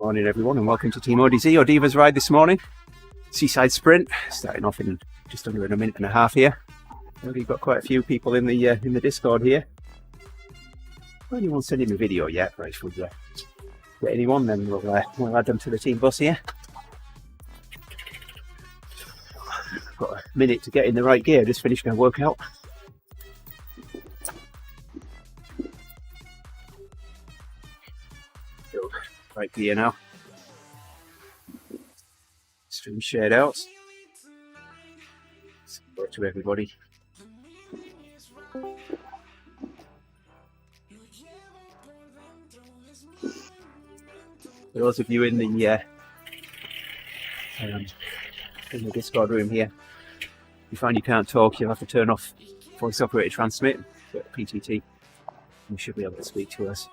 Morning everyone and welcome to TeamODZ or ODivaZ ride this morning. Seaside sprint, starting off in just under a minute and a half here. We've got quite a few people in the Discord here. Well, anyone sending me a video yet? Right, if we get anyone, then we'll add them to the team bus here. Got a minute to get in the right gear, just finished my workout. So, right gear now. Stream shared out. Support to everybody. For those of you in the Discord room here, if you find you can't talk, you'll have to turn off voice operated transmit, PTT. You should be able to speak to us.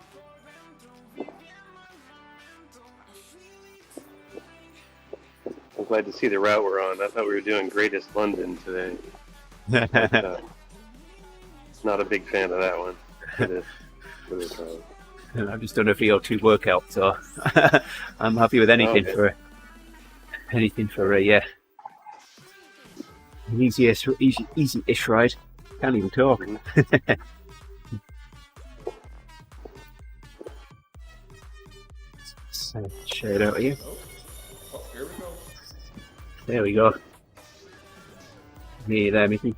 I'm glad to see the route we're on. I thought we were doing Greatest London today. But, not a big fan of that one. I've just done a VO2 workout, so I'm happy with anything for an easy-ish ride. Can't even talk. So, share it out here. There we go. Nearly there, Mickey.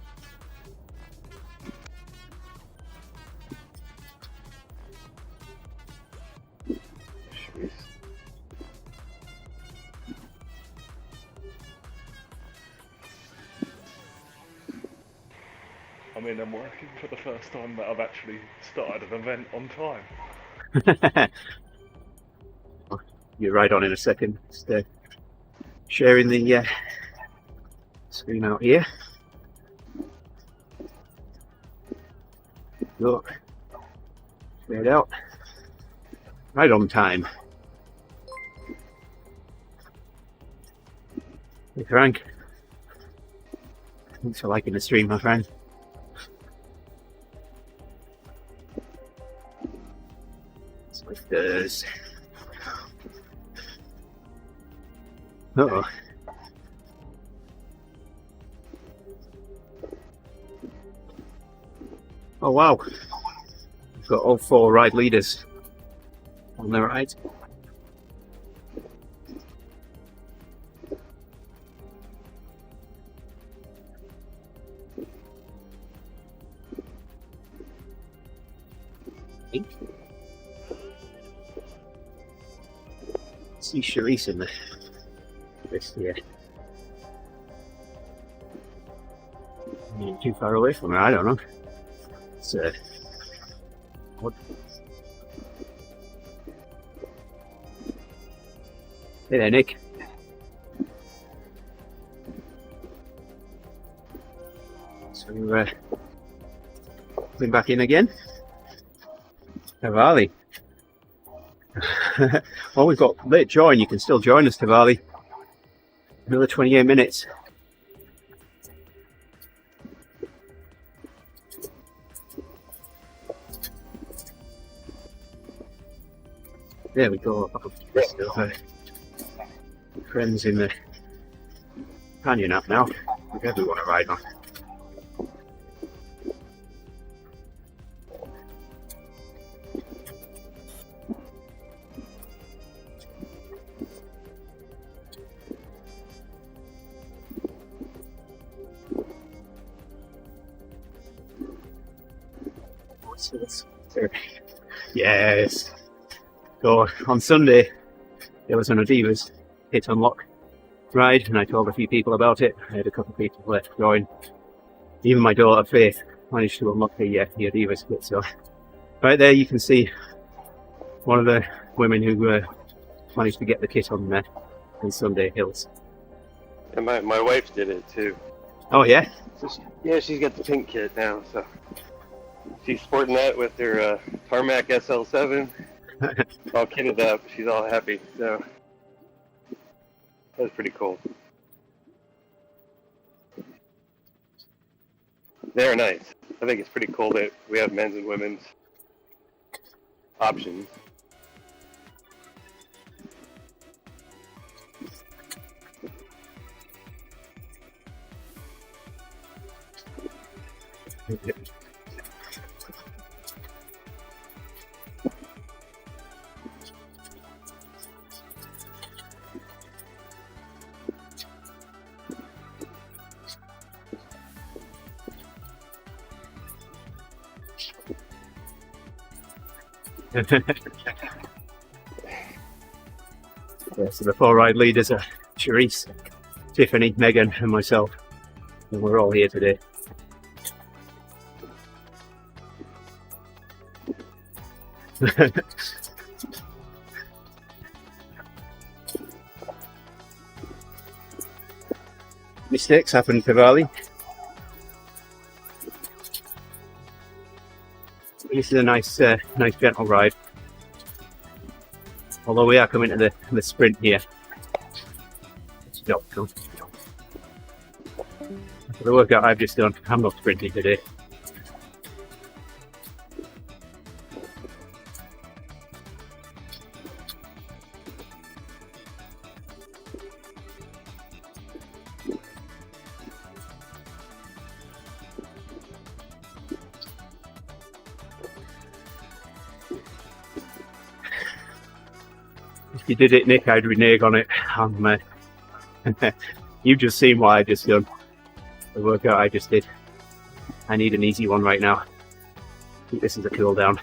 I mean, I'm working for the first time that I've actually started an event on time. You're right on in a second. Just sharing the screen out here. Look, straight out. Right on time. Hey Frank, thanks for liking the stream, my friend. Swifters. Uh-oh. Oh wow, we've got all 4 ride leaders on the ride. See Charisse in the list here. Too far away from her, I don't know. It's what? Hey there, Nick. So we're coming back in again. Tavali. Well, we've got late join. You can still join us, Tavali. Another 28 minutes. There we go. Friends in the companion app now. Whatever we want to ride on. Yes. So on Sunday there was an ODivaZ hit unlock ride and I told a few people about it. I had a couple of people left join. Even my daughter Faith managed to unlock the ODivaZ kit. So right there you can see one of the women who managed to get the kit on Sunday Hills. And my wife did it too. Oh yeah? So she's got the pink kit now, so she's sporting that with her Tarmac SL7. All kitted up, she's all happy, so that's pretty cool. They're nice. I think it's pretty cool that we have men's and women's options. Yeah, so the 4 ride leaders are Charisse, Tiffany, Megan and myself, and we're all here today. Mistakes happen, Cavalli. This is a nice gentle ride. Although we are coming to the sprint here. Stop. For the workout I've just done, I'm not sprinting today. If you did it, Nick, I'd renege on it. You've just seen what I just done. The workout I just did. I need an easy one right now. Keep this as a cool down.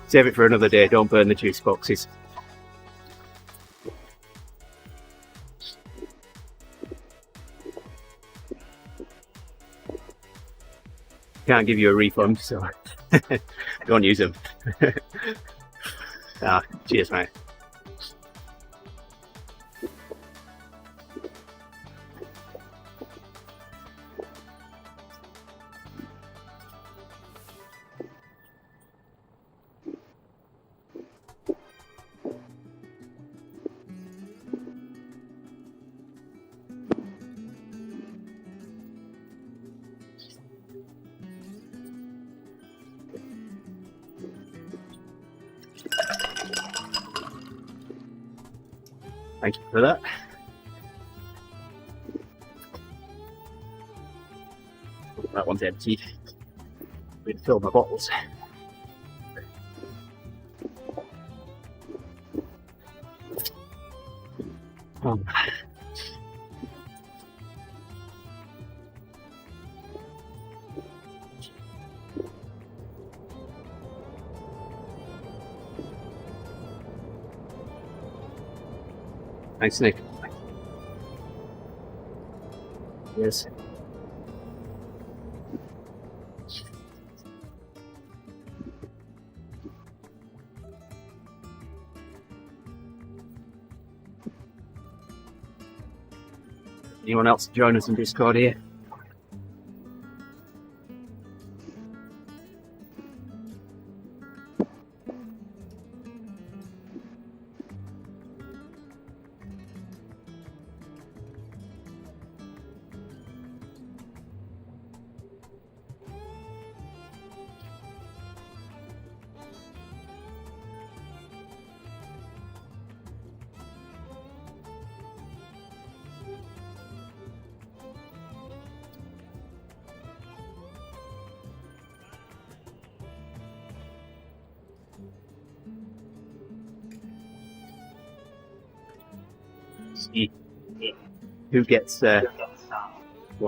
Save it for another day. Don't burn the juice boxes. Can't give you a refund, so don't use them. Cheers, mate. Thank you for that. That one's empty. I'm going to fill my bottles. Thanks, Nick. Yes. Anyone else join us in Discord here? See who gets who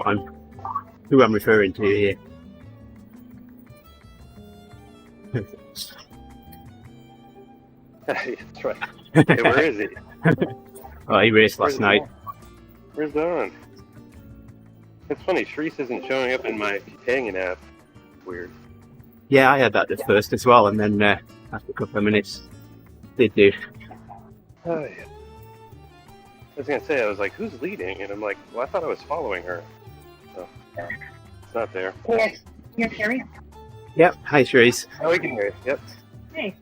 I'm referring to here. That's right. Hey, where is he? Oh, he raced last night. Where's Don? It's funny, Shreese isn't showing up in my companion app. Weird. Yeah, I had that at first as well, and then after a couple of minutes, they do. Oh, yeah. I was gonna say, I was like, who's leading? And I'm like, well, I thought I was following her. So, it's not there. Yes. Can you hear me? Yep. Hi, Trace. Oh, we can hear you. Yep. Hey.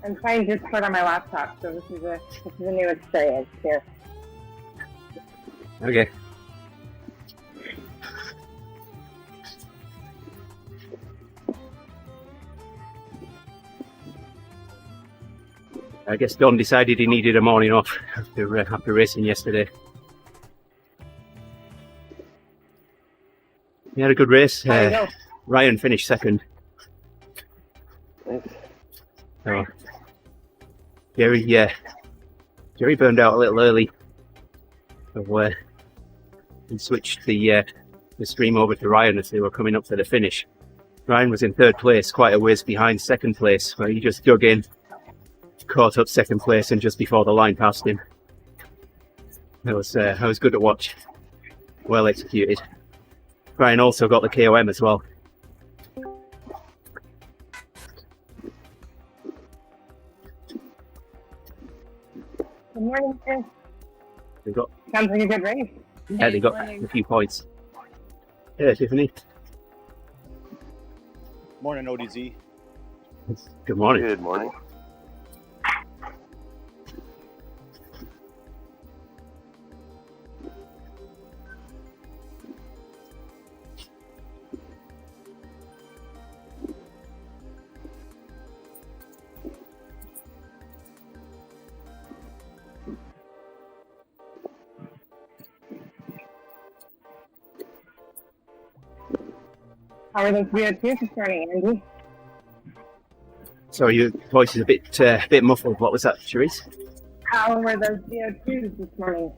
I'm trying Discord on my laptop, so this is a new experience here. Okay. I guess Don decided he needed a morning off after racing yesterday. He had a good race. Ryan finished second. So, Jerry burned out a little early. So he switched the stream over to Ryan as they were coming up to the finish. Ryan was in third place, quite a ways behind second place, where he just dug in, caught up second place, and just before the line passed him. It was good to watch. Well executed. Ryan also got the KOM as well. Good morning, Chris. They got, Sounds like a good race. yeah, they got morning. a few points. Yeah, Tiffany. Morning, ODivaZ. Good morning. Good morning. How are those VO2s this morning, Andy? Sorry, your voice is a bit muffled. What was that, Charisse? How were those VO2s this morning?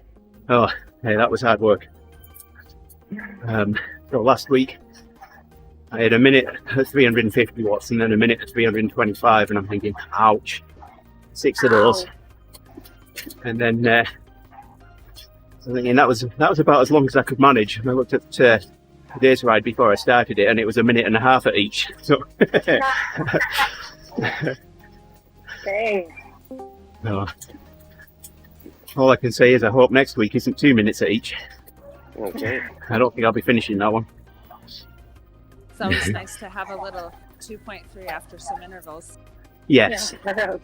Oh, hey, that was hard work. So last week, I had a minute at 350 watts and then a minute at 325, and I'm thinking, ouch, 6 of those. And then I'm thinking that was about as long as I could manage. And I looked at today's ride before I started it, and it was a minute and a half at each. So, Dang. no. All I can say is I hope next week isn't 2 minutes at each. Okay. I don't think I'll be finishing that one. It's always nice to have a little 2.3 after some intervals. Yes. Yeah.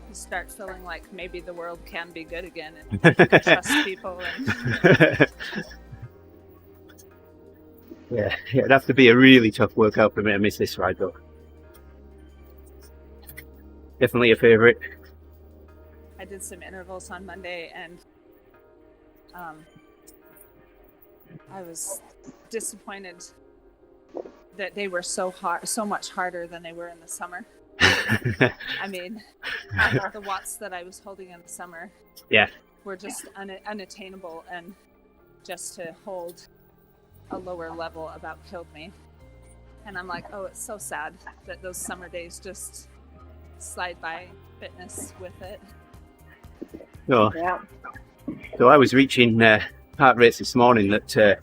You start feeling like maybe the world can be good again and trust people. And Yeah, it'd have to be a really tough workout for me to miss this ride, though. Definitely a favourite. I did some intervals on Monday, and I was disappointed that they were so hard, so much harder than they were in the summer. I mean, the watts that I was holding in the summer Yeah. were just unattainable, and just to hold a lower level about killed me. And I'm like, oh, it's so sad that those summer days just slide by fitness with it. Oh, Yeah. so I was reaching heart rates this morning that I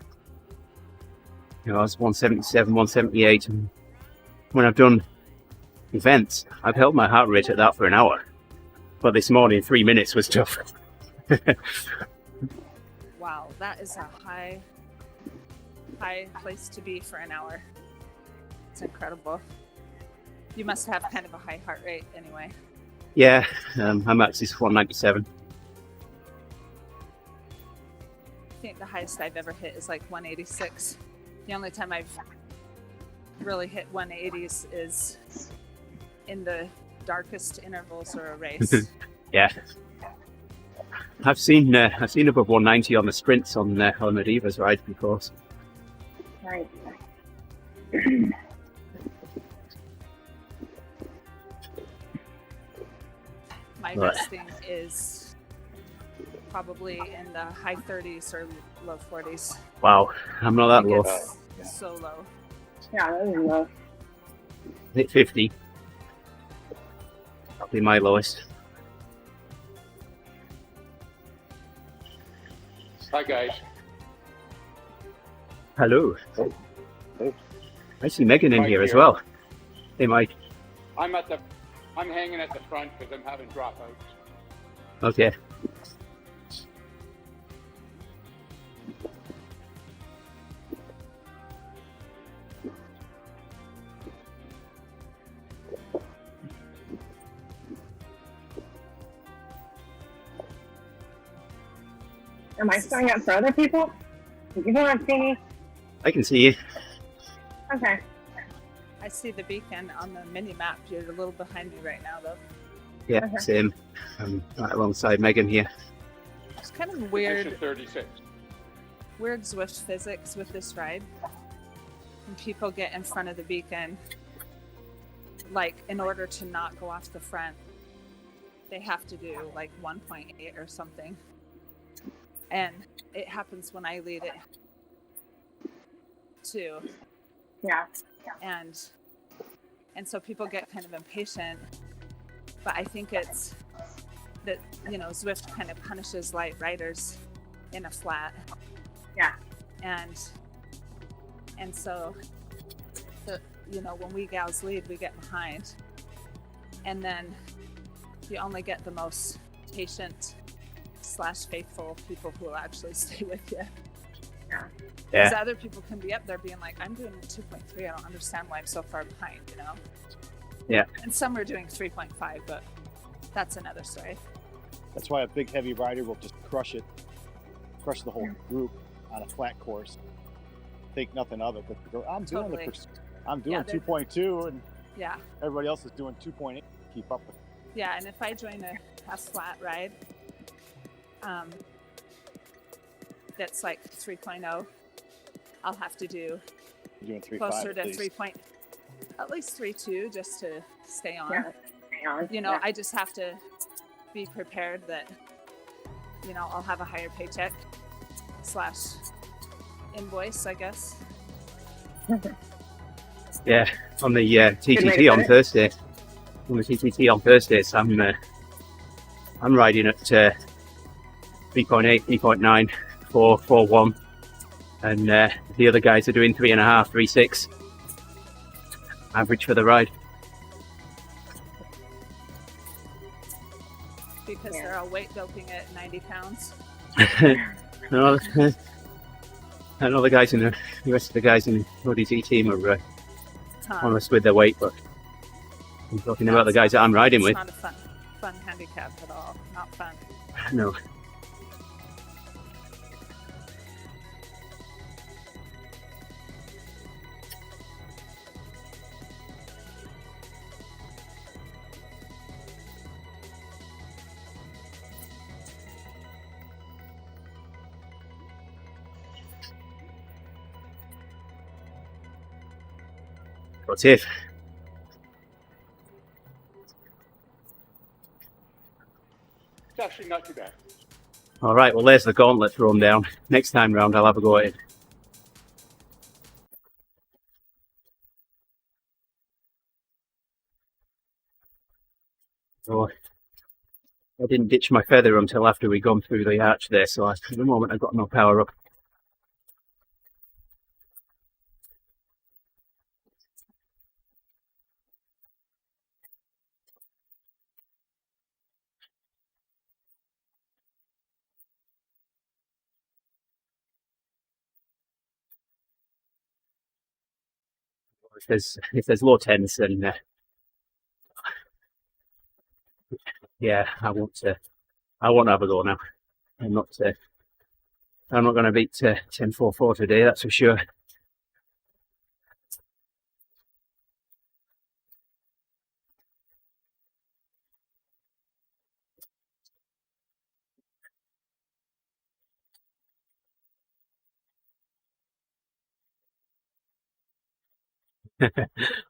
was 177, 178, and when I've done events, I've held my heart rate at that for an hour. But this morning, 3 minutes was tough. Wow, that is a high place to be for an hour. It's incredible. You must have kind of a high heart rate anyway. Yeah, my max is 197. I think the highest I've ever hit is like 186. The only time I've really hit 180s is in the darkest intervals or a race. Yeah. I've seen above 190 on the sprints on ODivaZ ride before. Right. My Right. resting is probably in the high 30s or low 40s. Wow, I'm not that It low. gets so low. Yeah, that was low. Hit 50. That'll be my lowest. Hi guys. Hello. Hey. I see Megan in Mike here as here. well. Hey, Mike. I'm hanging at the front because I'm having dropouts. Okay. Am I showing up for other people? Do people not see me? I can see you. Okay. I see the beacon on the mini map. You're a little behind me right now, though. Yeah, Okay. same. Right alongside Megan here. It's kind of Position weird 36. Zwift physics with this ride. When people get in front of the beacon, like in order to not go off the front, they have to do like 1.8 or something. And it happens when I lead it too. Yeah. And so people get kind of impatient, but I think it's that, you know, Zwift kind of punishes light riders in a flat. Yeah. And so, you know, when we gals lead, we get behind. And then you only get the most patient / faithful people who will actually stay with you. Yeah. Because other people can be up there being like, I'm doing 2.3. I don't understand why I'm so far behind, you know? Yeah. And some are doing 3.5, but that's another story. That's why a big heavy rider will just crush the whole group on a flat course. Think nothing of it, but they go, I'm doing Totally. I'm doing 2.2, and Yeah. everybody else is doing 2.8. Keep up with it. Yeah, and if I join a flat ride, that's like 3.0, I'll have to do You're doing 3.5 closer to at least. 3.2 just to stay on. Yeah. Hang on. You know, Yeah. I just have to be prepared that, you know, I'll have a higher paycheck / invoice, I guess. Yeah, on the way to TTT on put it. Thursday. On the TTT on Thursdays, I'm riding at 3.8, 3.9, 4, 4.1, and the other guys are doing 3.5, 3.6 average for the ride. Because Yeah. they're all weight doping at 90 pounds. I know the guys in the rest of the guys in the ODivaZ team are honest with their weight, but I'm talking about the guys that I'm riding with. It's not a fun handicap at all. Not fun. No. What's it? It's actually not too bad. All right, well, there's the gauntlet thrown down. Next time round, I'll have a go at it. So, I didn't ditch my feather until after we'd gone through the arch there, so at the moment I've got no power up. If there's low tens, then yeah, I won't have a go now. I'm not going to beat 10.44 today, that's for sure.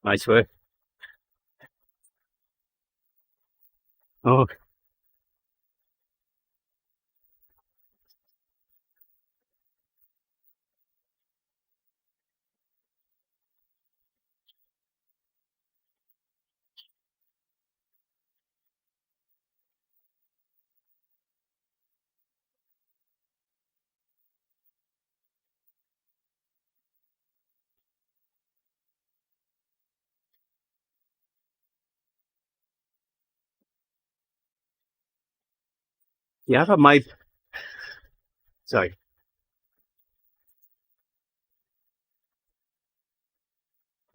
Nice work. Oh, yeah, sorry.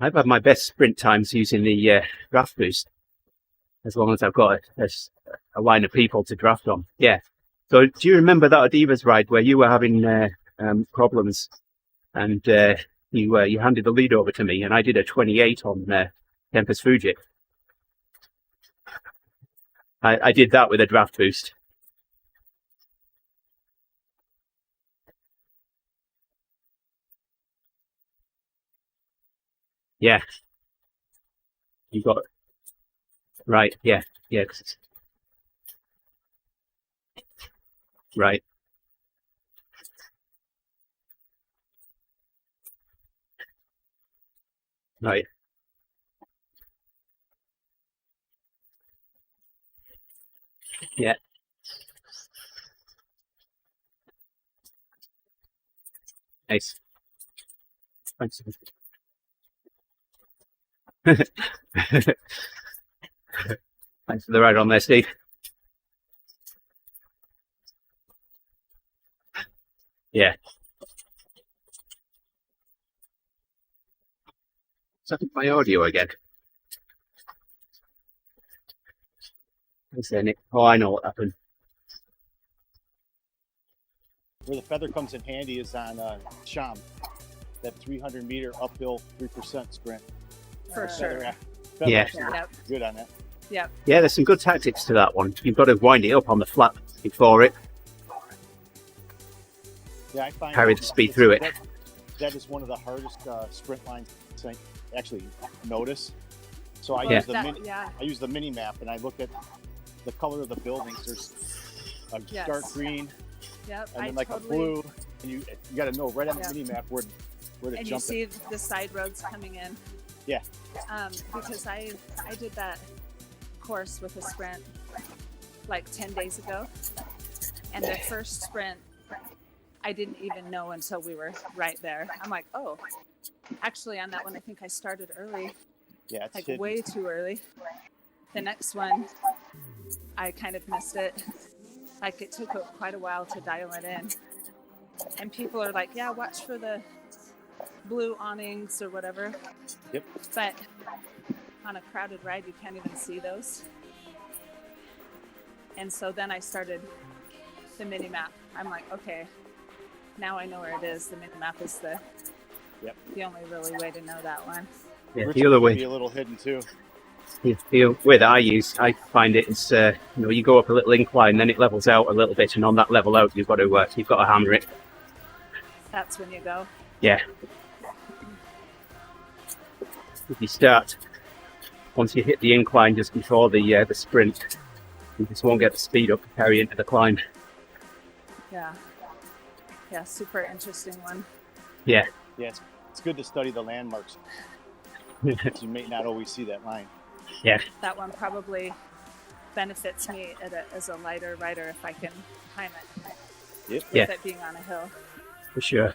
I've had my best sprint times using the draft boost, as long as I've got a line of people to draft on. Yeah. So do you remember that ODivaZ ride where you were having problems and you handed the lead over to me and I did a 28 on Tempest Fuji? I did that with a draft boost. Yeah. You got it. Right. Yeah. Yeah. Right. Right. Yeah. Nice. Thanks. Thanks for the ride on there, Steve. Yeah. Is that my audio again? Thanks there, Nick. Oh, I know what happened. Where the feather comes in handy is on Sham, that 300-meter uphill 3% sprint. For sure. Feather Yeah. Yep. good on that. Yep. Yeah, there's some good tactics to that one. You've got to wind it up on the flat before it. Yeah, I find Carry the speed through it. That is one of the hardest sprint lines to actually notice. So I Well, use the yeah. I use the mini map and I look at the color of the buildings. There's a Yes. dark green Yep. and I then like totally, a blue, and you got to know right on Yeah. the mini map where to and you jump see it. the side roads coming in. Yeah. Because I did that course with a sprint like 10 days ago, and the first sprint I didn't even know until we were right there. I'm like, oh, actually on that one I think I started early, Yeah, it's like hidden. way too early. The next one I kind of missed it. Like it took quite a while to dial it in, and people are like, yeah, watch for the blue awnings or whatever. Yep. But on a crowded ride you can't even see those. And so then I started the mini map. I'm like, okay, now I know where it is. The mini map is the only really way to know that one. Yeah, Richmond the other can way. be a little hidden too. The way that I find it is, you go up a little incline, then it levels out a little bit, and on that level out, you've got to hammer it. That's when you go. Yeah. If you start, once you hit the incline just before the sprint, you just won't get the speed up to carry into the climb. Yeah. Yeah, super interesting one. Yeah. Yeah, it's good to study the landmarks. You may not always see that line. Yeah. That one probably benefits me as a lighter rider if I can time it. Yep. With it being on a hill. For sure.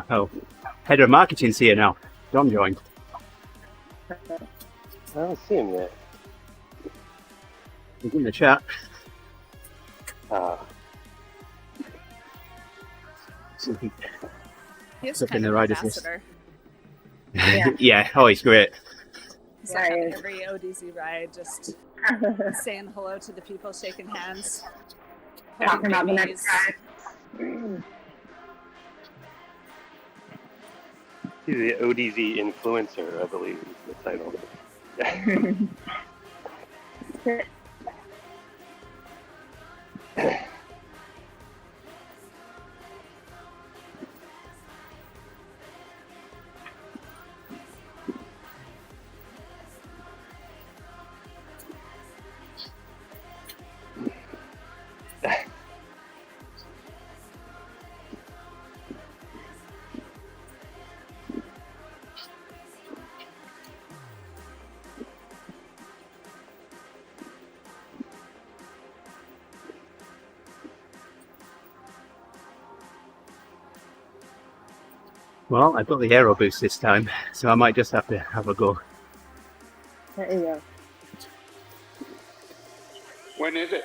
Oh, head of marketing's here now. John joined. I don't see him yet. He's in the chat. He's Look in kind the of rider's list. ambassador. Yeah. Yeah, oh, he's great. He's Yeah, like he on is. every ODivaZ ride, just saying hello to the people, shaking hands. Talking about the holding next babies. ride. He's the ODZ influencer, I believe is the title. Well, I've got the aero boost this time, so I might just have to have a go. There you go. When is it?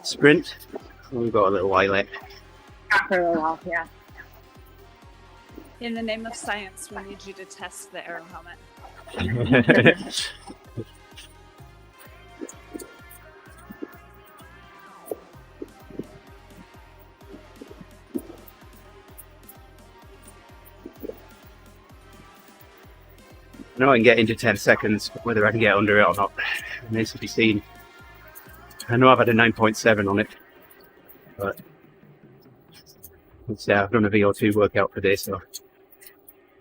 Sprint. We've got a little while left. After a while, yeah. In the name of science, we need you to test the aero helmet. I know I can get into 10 seconds, but whether I can get under it or not remains to be seen. I know I've had a 9.7 on it, but I've done a VO2 workout for this, so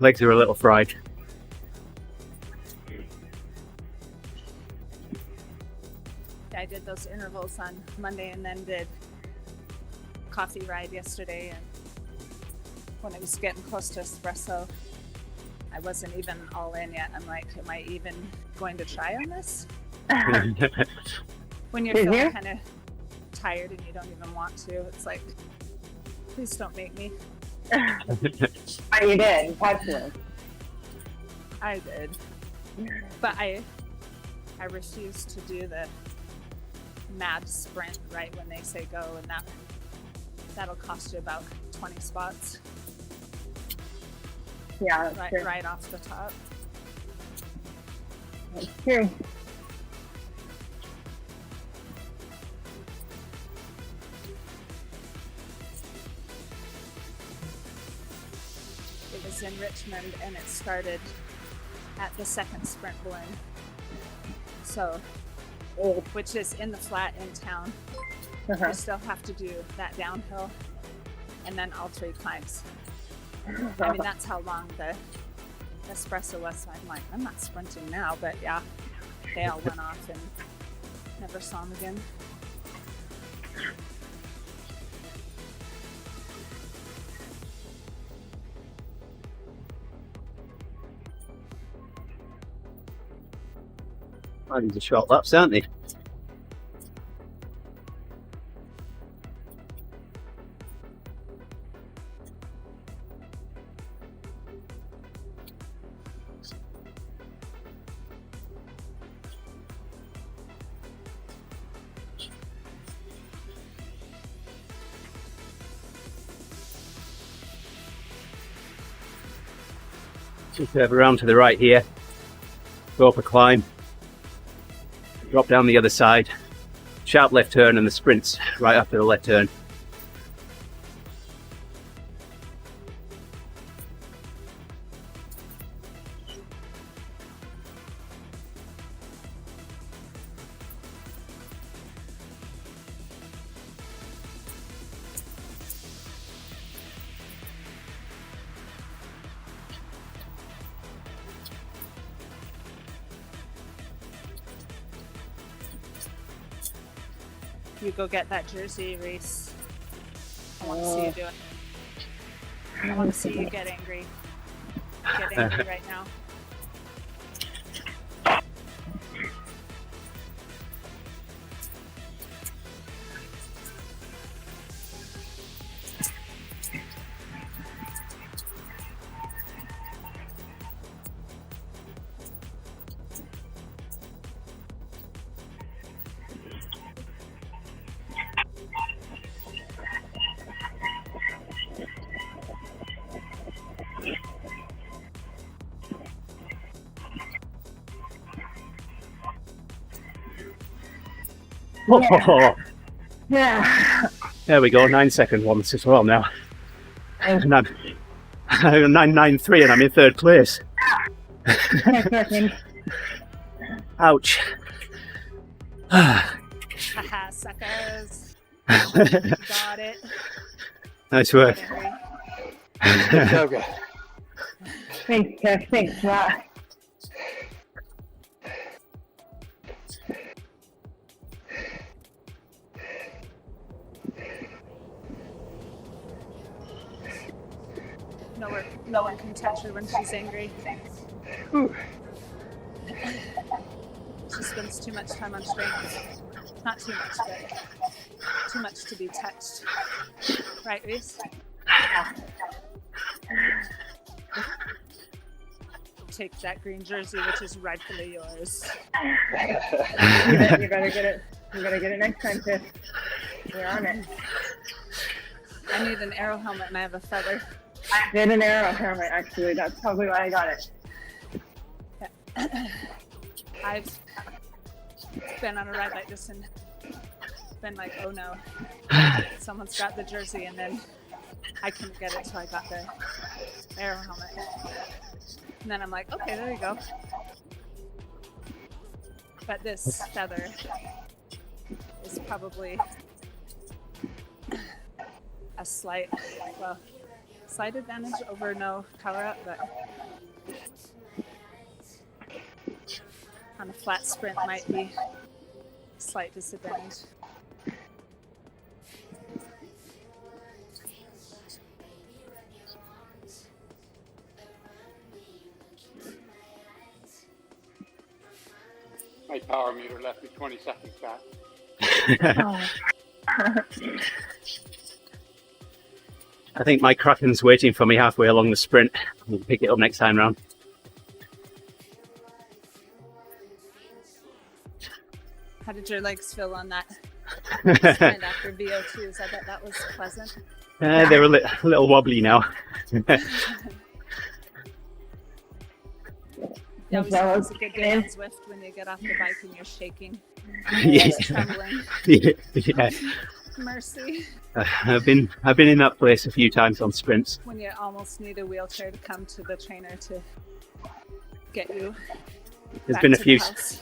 Legs are a little fried. I did those intervals on Monday and then did coffee ride yesterday, and when it was getting close to espresso, I wasn't even all in yet. I'm like, am I even going to try on this? When you're feeling kind of tired and you don't even want to, it's like, please don't make me. Oh, you did. Absolutely. I did, but I refused to do the mad sprint right when they say go, and that'll cost you about 20 spots. Yeah, that's true. Right off the top. That's true. It was in Richmond and it started at the second sprint balloon. So, which is in the flat in town. You still have to do that downhill and then all 3 climbs. I mean, that's how long the espresso was. So I'm like, I'm not sprinting now, but yeah, they all went off and never saw them again. Oh, these are short laps, aren't they? Just curve around to the right here, go up a climb, drop down the other side, sharp left turn, and the sprints right after the left turn. You go get that jersey, Reese. I want to see you do it. I want to see you get angry. Get angry right now. Oh, Yeah. there we go, 9-second ones as well now. And I'm 9.93 and I'm in 3rd place. Ouch. Haha, suckers. Got it. Nice work. Angry. Okay. Thanks, Jeff. Thanks, Matt. No one can touch her when she's angry. She spends too much time on strength. Not too much, but too much to be touched. Right, Reese? Take that green jersey, which is rightfully yours. You better get it. You better get it next time, Tiff. You're on it. I need an arrow helmet and I have a feather. I did an arrow helmet, actually. That's probably why I got it. I've been on a ride like this and been like, oh no, someone's got the jersey, and then I couldn't get it, so I got the arrow helmet. And then I'm like, okay, there you go. But this feather is probably a slight, well, slight advantage over no power up, but on a flat sprint might be a slight disadvantage. My power meter left me 20 seconds back. I think my Kraken's waiting for me halfway along the sprint. I'll pick it up next time round. How did your legs feel on that sprint after VO2s? I bet that was pleasant. They're a little wobbly now. Yeah, it was a good day on Zwift when you get off the bike and you're shaking. Yeah. Trembling. Yeah. Mercy. I've been in that place a few times on sprints. When you almost need a wheelchair to come to the trainer to get you. There's back been a to few. the house.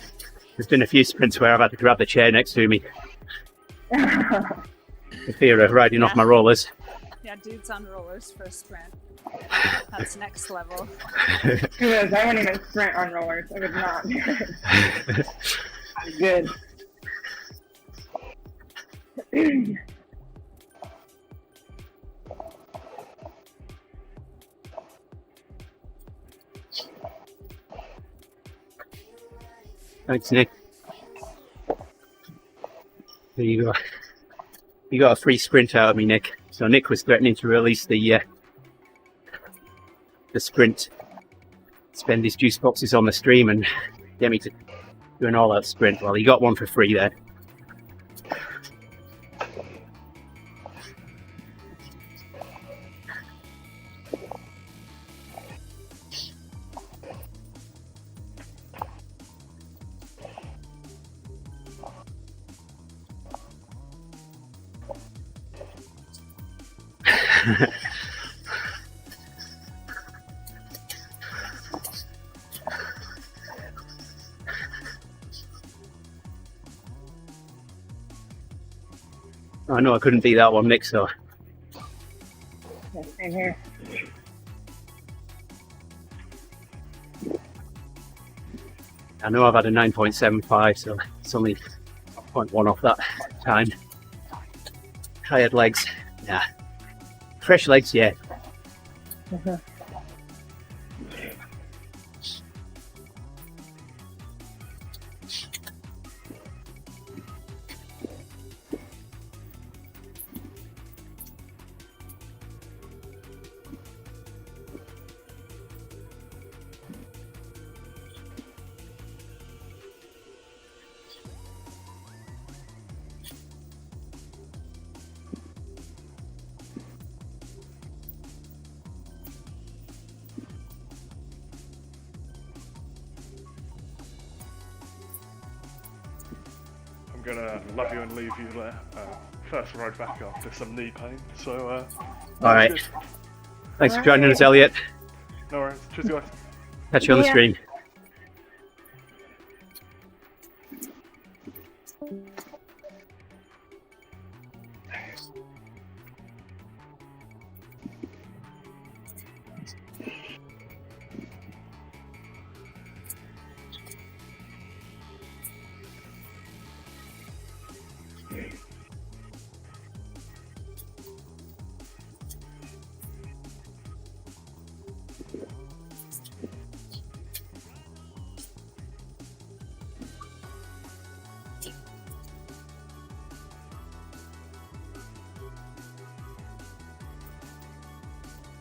There's been a few sprints where I've had to grab the chair next to me. The fear of riding off my rollers. Yeah, dudes on rollers for a sprint. That's next level. Who knows? I wouldn't even sprint on rollers. I would not. Good. Thanks, Nick. There you go. You got a free sprint out of me, Nick. So Nick was threatening to release the sprint, spend his juice boxes on the stream and get me to do an all-out sprint. Well, he got one for free there. I know I couldn't beat that one, Nick, so Yeah, same here. I know I've had a 9.75, so it's only 0.1 off that time. Tired legs, yeah. Fresh legs, yeah. I'm gonna love you and leave you there. First ride back after some knee pain, so All right. good. Thanks for joining us, Elliot. No worries. Cheers, guys. Catch you on the Yeah. screen.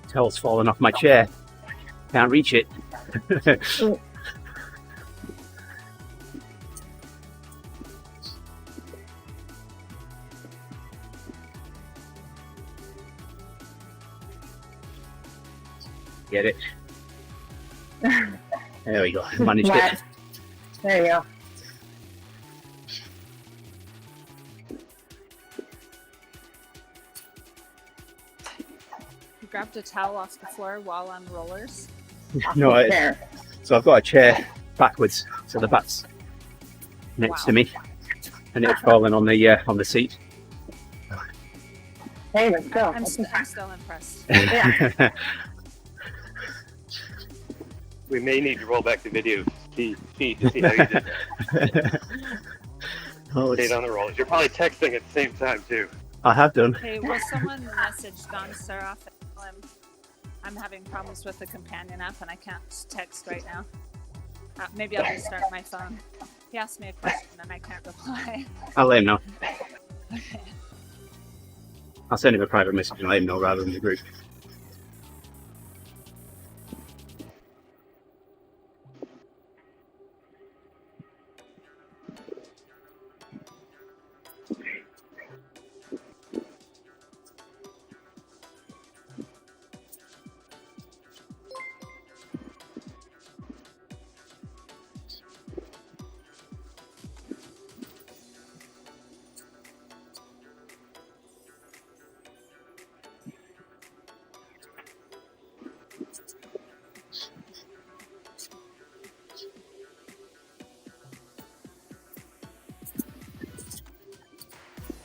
Towel's fallen off my chair. Can't reach it. Get it? There we go. Managed it. Flat. There you go. You grabbed a towel off the floor while on rollers. No, There. so I've got a chair backwards, so the back's next to Wow. me, and it's fallen on the seat. okay, but still. I'm still impressed. Yeah. We may need to roll back the video feed to see how you did that. Oh, Stayed on the rolls. You're probably texting at the same time too. I have done. Hey, will someone message Don Seraph? I'm having problems with the companion app and I can't text right now. Maybe I'll restart my phone. He asked me a question and I can't reply. I'll let him know. Okay. I'll send him a private message and let him know rather than the group.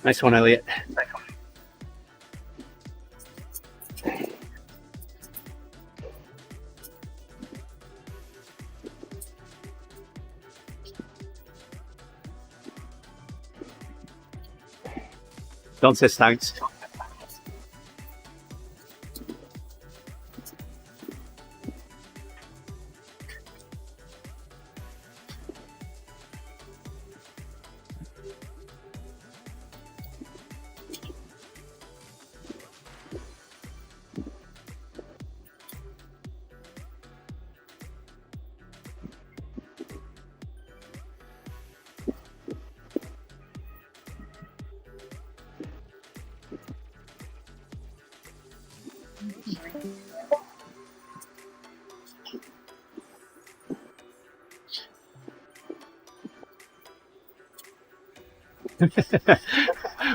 Nice one, Elliot. Don says thanks.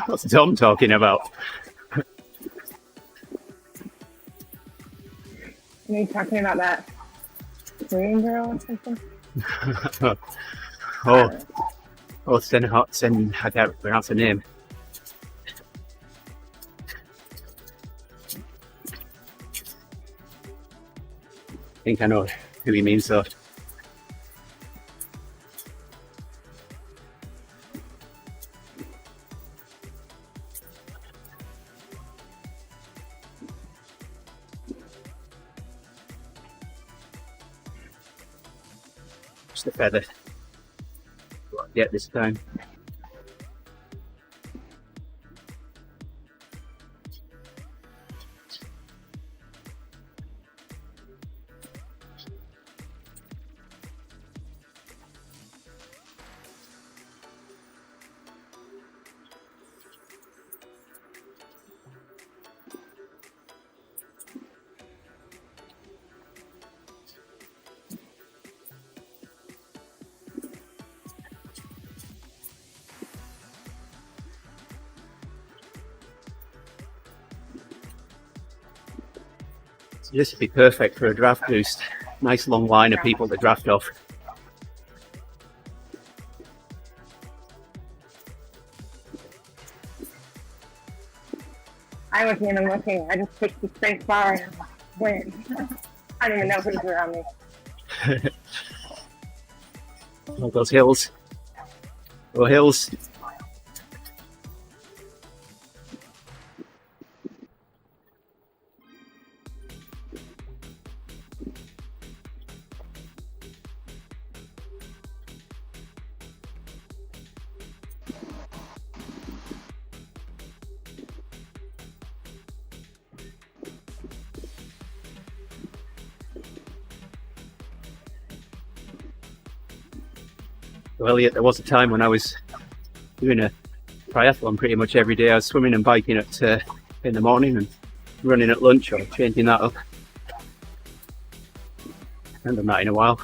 What's Tom talking about? Are you talking about that Korean girl or something? Sen, I can't pronounce her name. I think I know who he means though. Just a feather. What I get this time. This would be perfect for a draft boost. Nice long line of people to draft off. I wasn't even looking. I just picked the space bar and went. I don't even know who's around me. All those hills. Oh, hills. Well, Elliot, there was a time when I was doing a triathlon pretty much every day. I was swimming and biking in the morning and running at lunch or changing that up. I haven't done that in a while.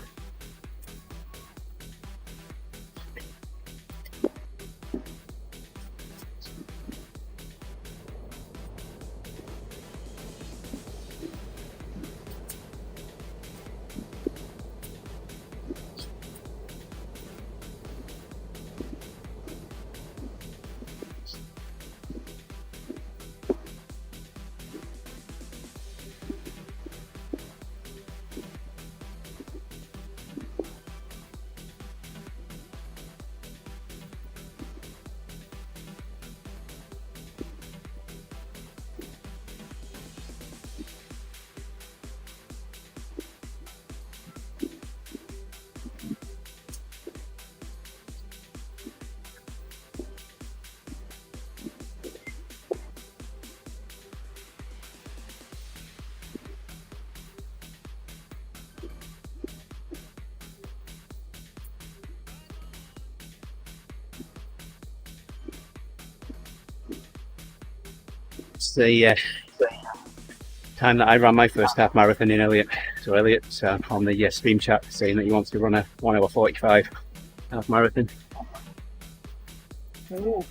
That's the time that I ran my first half marathon in Elliot. So Elliot's on the stream chat saying that he wants to run a 1 hour 45 half marathon. Ooh.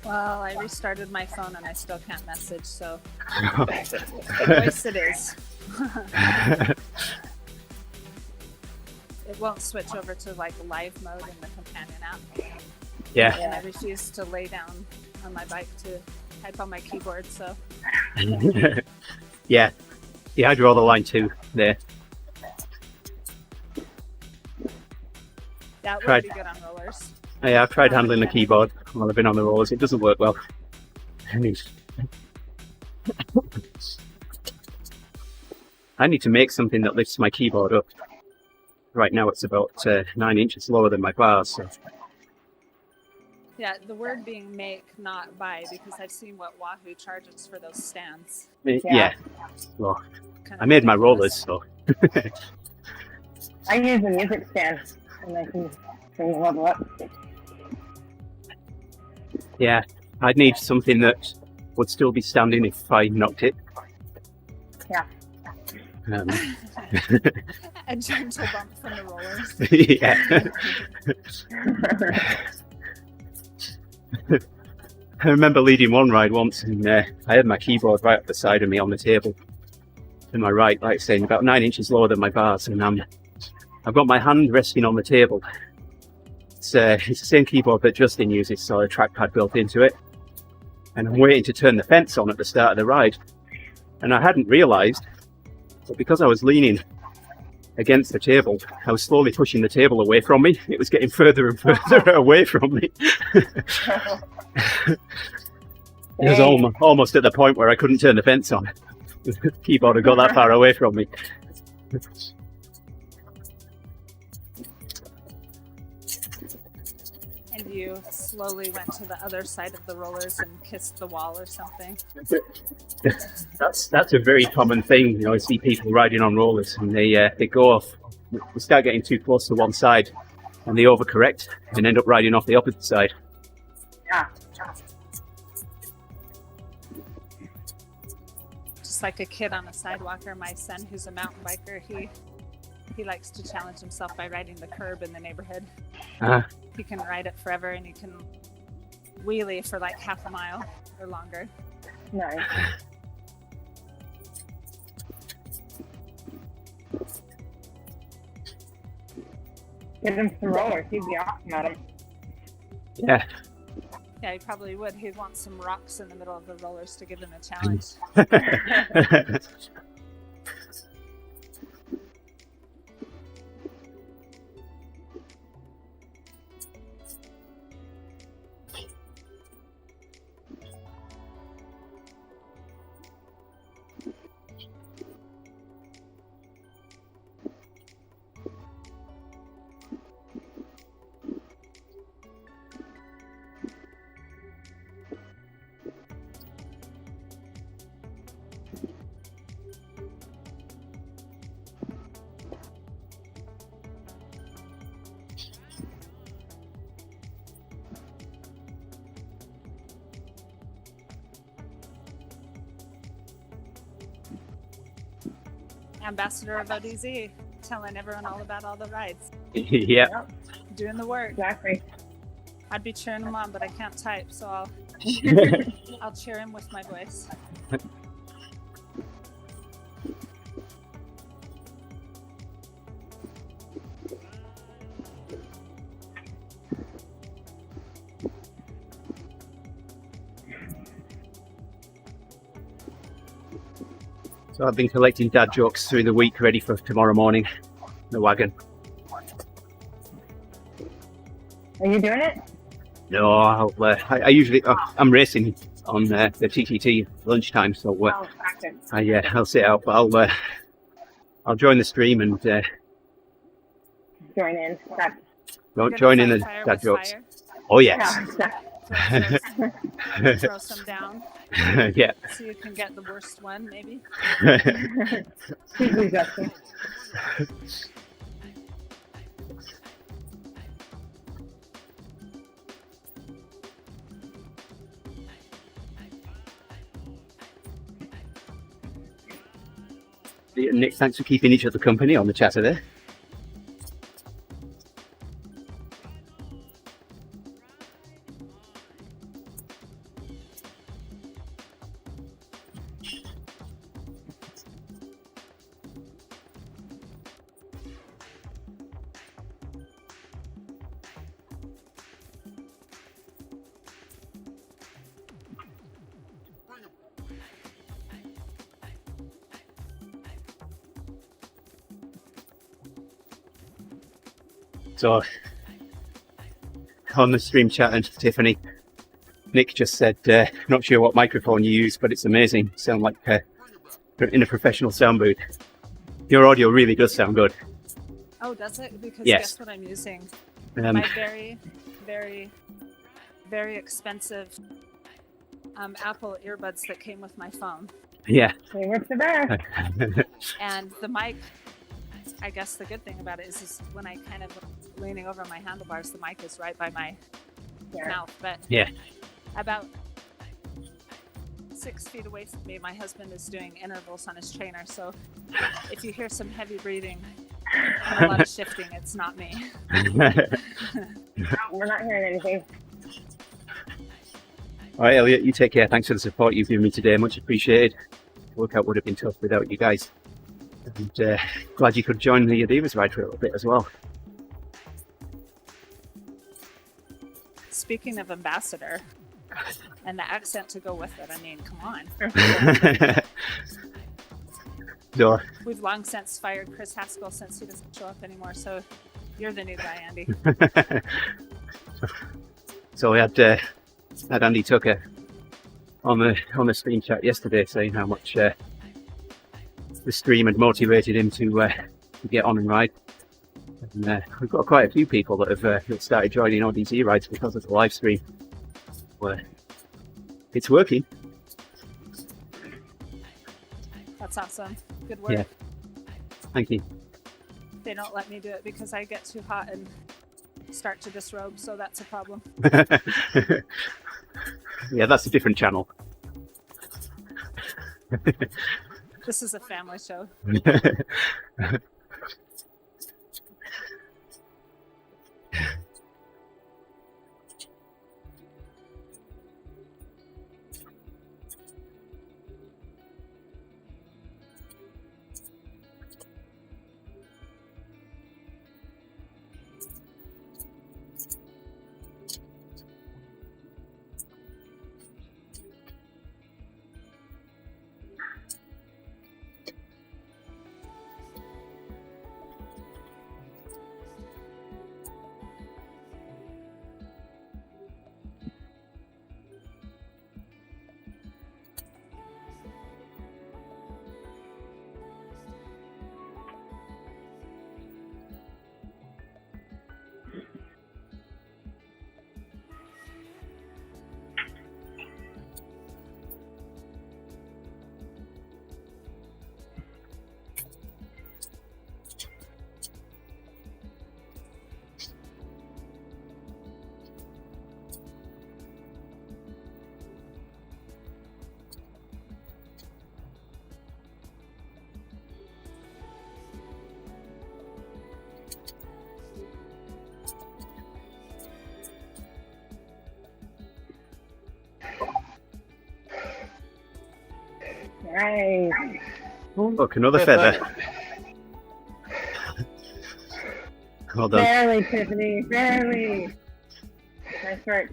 Well, I restarted my phone and I still can't message, so voice it is. It won't switch over to like live mode in the companion app. Yeah. And I refuse to lay down on my bike to type on my keyboard, so. Yeah. Yeah, I draw the line too there. That would Right. be good on rollers. Yeah, I've tried handling the keyboard while I've been on the rollers. It doesn't work well. I need to make something that lifts my keyboard up. Right now it's about 9 inches lower than my bars. So. Yeah, the word being make, not buy, because I've seen what Wahoo charges for those stands. Yeah. Well, Kind I made my ridiculous. rollers, so. I use a music stand and I can bring the level up. Yeah, I'd need something that would still be standing if I knocked it. Yeah. A gentle bump from the rollers. Yeah. I remember leading one ride once and I had my keyboard right up the side of me on the table to my right, like saying about 9 inches lower than my bars, and I've got my hand resting on the table. It's the same keyboard that Justin uses, so a trackpad built into it. And I'm waiting to turn the fence on at the start of the ride. And I hadn't realised, but because I was leaning against the table, I was slowly pushing the table away from me. It was getting further and further away from me. It was almost at the point where I couldn't turn the fence on. The keyboard had got that far away from me. And you slowly went to the other side of the rollers and kissed the wall or something. That's a very common thing. You know, I see people riding on rollers and they go off. They start getting too close to one side and they overcorrect and end up riding off the opposite side. Yeah. Just like a kid on a sidewalker, my son, who's a mountain biker, he likes to challenge himself by riding the curb in the neighborhood. He can ride it forever and he can wheelie for like half a mile or longer. Nice. Get him some rollers. He'd be awesome at them. Yeah. Yeah, he probably would. He'd want some rocks in the middle of the rollers to give him a challenge. Ambassador of ODivaZ, telling everyone all about all the rides, Yeah. doing the work. Exactly. I'd be cheering him on, but I can't type, so I'll cheer him with my voice. So I've been collecting dad jokes through the week, ready for tomorrow morning. The wagon. Are you doing it? No, I usually I'm racing on the TTT lunchtime, so Oh, practice. I'll sit out, but I'll join the stream and Join in. That's, don't join in the Fire dad with jokes. fire. Oh yes, Throw some down. yeah. So you can get the worst one, maybe. Cheesy, Justin. Nick, thanks for keeping each other company on the chat today. So, on the stream chat, and Tiffany, Nick just said, not sure what microphone you use, but it's amazing. Sound like in a professional sound booth. Your audio really does sound good. Oh, does it? Because Yes. guess what I'm using? Um, My very, very, very expensive Apple earbuds that came with my phone. yeah. Hey, what's the best? And the mic, I guess the good thing about it is when I kind of leaning over my handlebars, the mic is right by my Yeah. mouth. But Yeah. about 6 feet away from me, my husband is doing intervals on his trainer. So if you hear some heavy breathing and a lot of shifting, it's not me. We're not hearing anything. All right, Elliot, you take care. Thanks for the support you've given me today. Much appreciated. The workout would have been tough without you guys. And glad you could join the ODivaZ ride for a little bit as well. Speaking of ambassador and the accent to go with it, I mean, come on. So, We've long since fired Chris Haskell since he doesn't show up anymore. So you're the new guy, Andy. so we had Andy Tucker on the stream chat yesterday saying how much the stream had motivated him to get on and ride. And we've got quite a few people that have started joining ODivaZ rides because of the live stream. Well, it's working. That's awesome. Good work. Yeah. Thank you. They don't let me do it because I get too hot and start to disrobe, so that's a problem. Yeah, that's a different channel. This is a family show. Nice. Look, another feather. Well done. Barely, Tiffany. Barely. Nice work.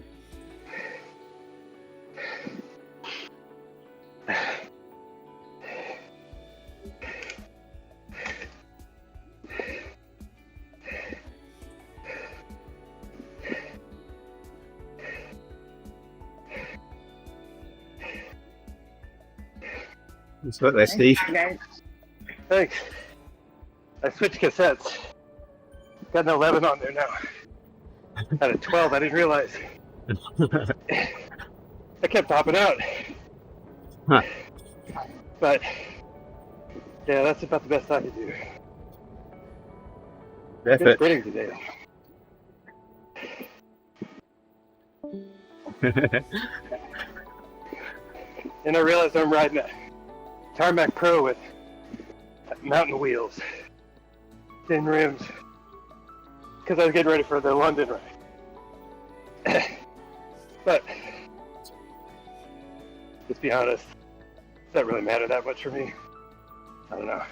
It's got there, Steve. Guys. Thanks. I switched cassettes. Got an 11 on there now. Had a 12, I didn't realize. I kept hopping out. Huh. But, yeah, that's about the best I could do. Good Effort. sprinting today. And I realized I'm riding a Tarmac Pro with mountain wheels, thin rims, because I was getting ready for the London ride. But, let's be honest, does that really matter that much for me? I don't know.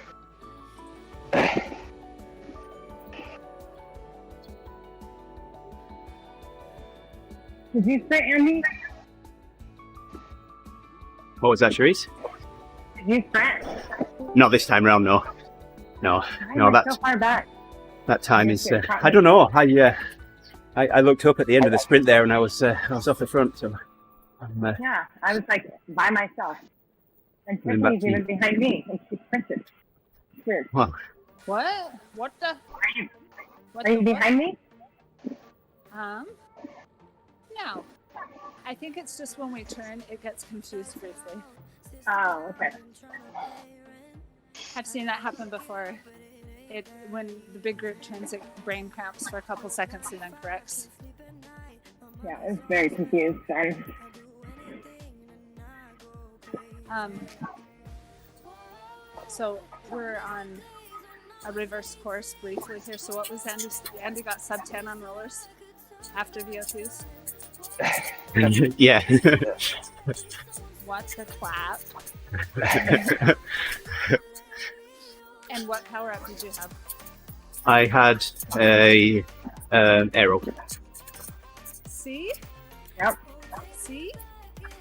Did you sprint, Andy? What was that, Cherise? Did you sprint? Not this time round, no. No, Why no, am I that so far back? that time is. Yes, you're I don't know. I looked up at the end of the sprint there, and I was off the front. So, Yeah, I was like by myself. And Then back Tiffany's to you. even behind me, and she sprinted. It's weird. well, What? What the? What Are you the what? behind me? No. I think it's just when we turn, it gets confused briefly. Oh, okay. I've seen that happen before. When the big group turns, it brain cramps for a couple seconds and then corrects. Yeah, I was very confused then. So we're on a reverse course briefly here. So what was Andy got sub 10 on rollers after VO2s? yeah. What the clap? And what power up did you have? I had a aero. See? Yep. See? Did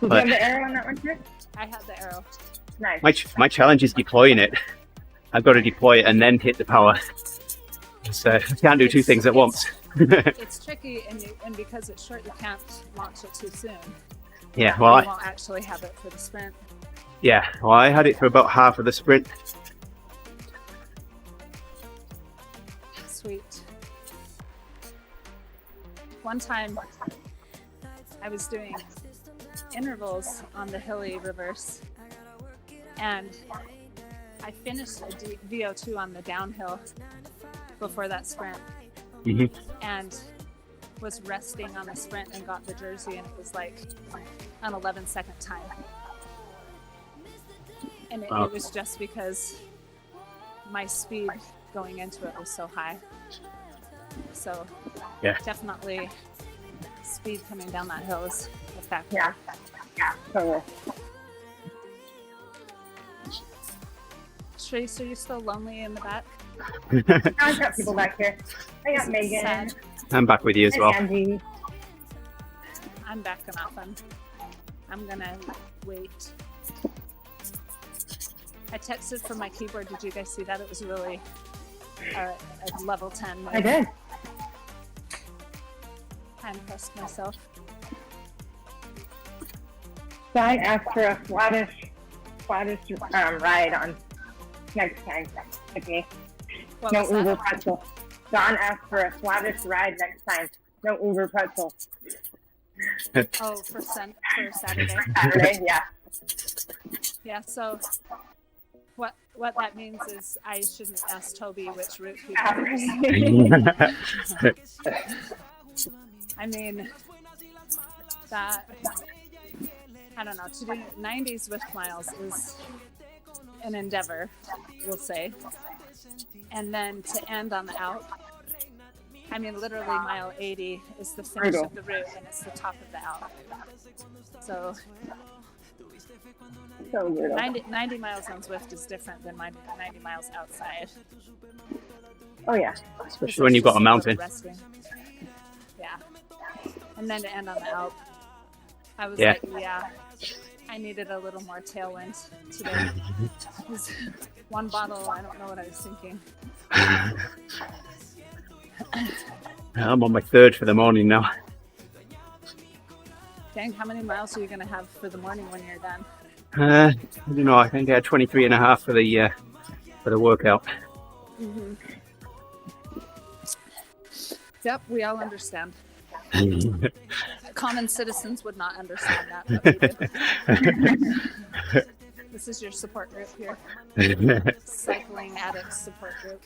you But- have the arrow on that one, Chris? I had the arrow. Nice. My challenge is deploying it. I've got to deploy it and then hit the power. So I can't do two things at once. It's tricky, and because it's short, you can't launch it too soon. Yeah, well, You won't actually have it for the sprint. I had it for about half of the sprint. Sweet. One time, I was doing intervals on the hilly reverse, and I finished a VO2 on the downhill before that sprint, and was resting on the sprint and got the jersey, and it was like an 11-second time. And Wow. it was just because my speed going into it was so high. So Yeah. definitely speed coming down that hill is a factor. Yeah. Yeah. Totally. Trace, are you still lonely in the back? I've got people back here. I got Is it Megan sad? I'm back with you as and well. Andy. I'm backing off. I'm gonna wait. I texted from my keyboard. Did you guys see that? It was really a level 10 move. I did. I impressed myself. So I asked for a flattish ride on next time. Okay. What No was that? Uber pretzel. Don asked for a flattish ride next time. No Uber pretzel. Oh, for Saturday. Saturday, yeah. Yeah, so what that means is I shouldn't ask Toby which route he prefers. I mean, that, I don't know, to do 90 Zwift miles is an endeavor, we'll say. And then to end on the Alp, I mean, literally mile 80 is the finish of the route, and it's the top of the Alp. So brutal. 90 miles on Zwift is different than 90 miles outside. Oh, yeah. Especially when you've got a mountain. Resting. Yeah. And then to end on the Alp, I was Yeah. like, yeah, I needed a little more tailwind today. It was one bottle, I don't know what I was thinking. I'm on my third for the morning now. Dang, how many miles are you going to have for the morning when you're done? I don't know. I think I had 23.5 for the workout. Mm-hmm. Yep, we all understand. Common citizens would not understand that, but we do. This is your support group here. Cycling addicts support group.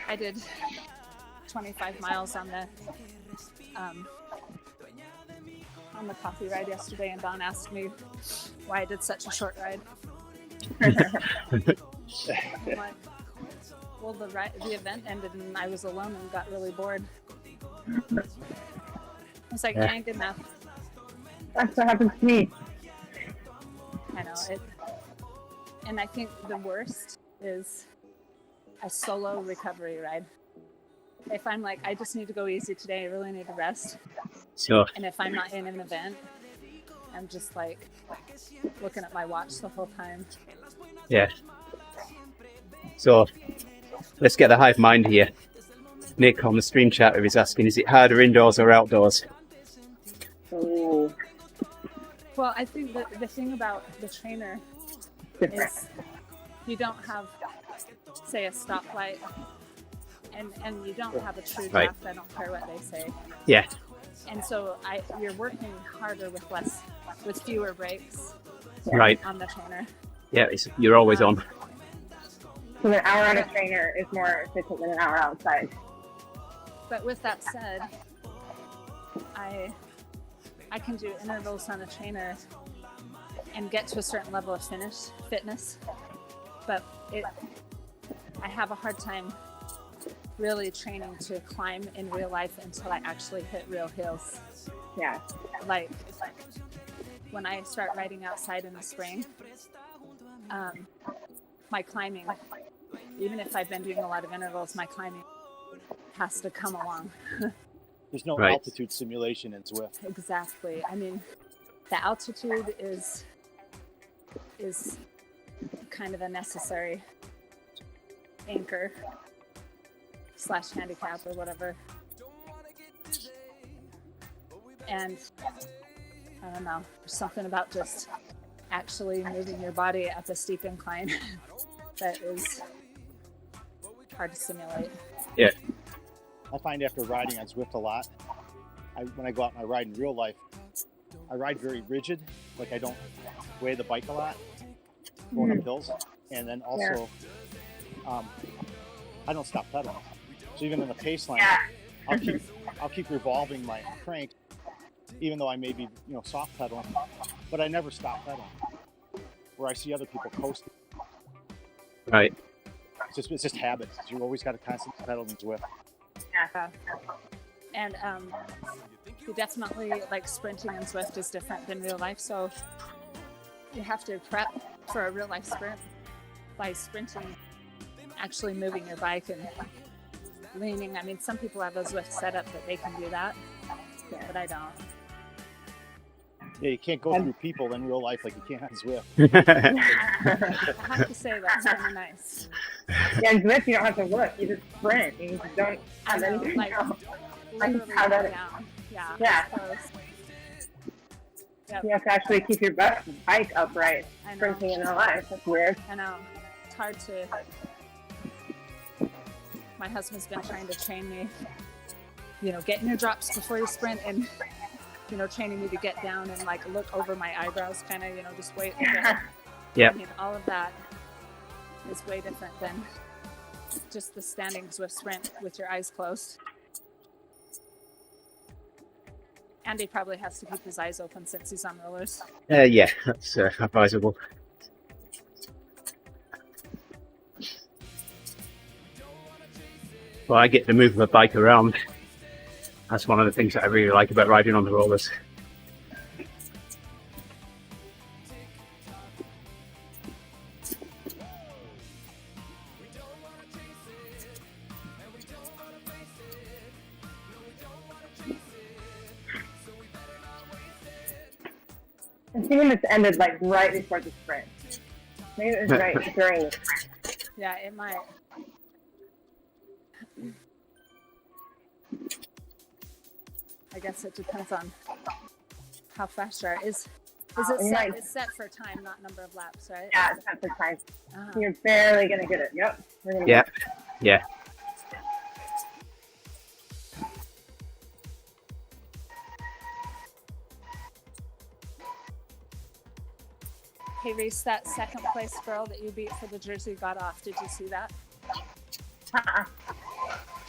I did 25 miles on the coffee ride yesterday, and Don asked me why I did such a short ride. I'm like, well, the event ended and I was alone and got really bored. I was like, ain't good enough. That's what happens to me. I know it. And I think the worst is a solo recovery ride. If I'm like, I just need to go easy today, I really need to rest. Sure. And if I'm not in an event, I'm just like looking at my watch the whole time. Yeah. So let's get the hive mind here. Nick on the stream chat is asking, is it harder indoors or outdoors? Oh, Well, I think that the thing about the trainer is you don't have, say, a stoplight, and you don't have a true Right. draft. I don't care what they say. Yeah. And so you're working harder with fewer breaks Right. on the trainer. Yeah, you're always on. so an hour on a trainer is more efficient than an hour outside. But with that said, I can do intervals on a trainer and get to a certain level of fitness, but I have a hard time really training to climb in real life until I actually hit real hills. Yeah. Like when I start riding outside in the spring, my climbing, even if I've been doing a lot of intervals, my climbing has to come along. There's no Right. altitude simulation in Zwift. Exactly. I mean, the altitude is kind of a necessary anchor / handicap or whatever. And I don't know, there's something about just actually moving your body up a steep incline that is hard to simulate. Yeah. I find after riding on Zwift a lot, when I go out and I ride in real life, I ride very rigid. Like I don't weigh the bike a lot going up hills. And then also, I don't stop pedaling. So even in the pace line, I'll keep revolving my crank, even though I may be, soft pedaling, but I never stop pedaling. Where I see other people coasting. Right. It's just habit. You always got to constantly pedal in Zwift. Yeah. And you definitely, like, sprinting in Zwift is different than real life, so you have to prep for a real life sprint by sprinting, actually moving your bike and leaning. I mean, some people have a Zwift setup that they can do that, but I don't. Yeah, you can't go through people in real life like you can on Zwift. I have to say that's kind of nice. Yeah, in Zwift, you don't have to look. You just sprint. You just don't I have know, anything like, else. literally how that is. down. Yeah. Yeah. I suppose. Yep. You have to actually keep your bike upright. I know. Sprinting in real life. That's weird. I know. It's hard to. My husband's been trying to train me, getting your drops before you sprint and, training me to get down and like look over my eyebrows, kind of, just wait. Yeah. I mean, all of that is way different than just the standing Zwift sprint with your eyes closed. Andy probably has to keep his eyes open since he's on rollers. Yeah, that's advisable. Well, I get to move my bike around. That's one of the things that I really like about riding on the rollers. And even this ended like right before the sprint. Maybe it was right during the sprint. Yeah, it might. I guess it depends on how fast you are. Is Oh, it set? right. It's set for time, not number of laps, right? Yeah, it's not the time. Uh-huh. You're barely gonna get it. Yep. We're gonna Yeah, yeah. Hey Reese, that second place girl that you beat for the jersey got off. Did you see that? Uh-uh.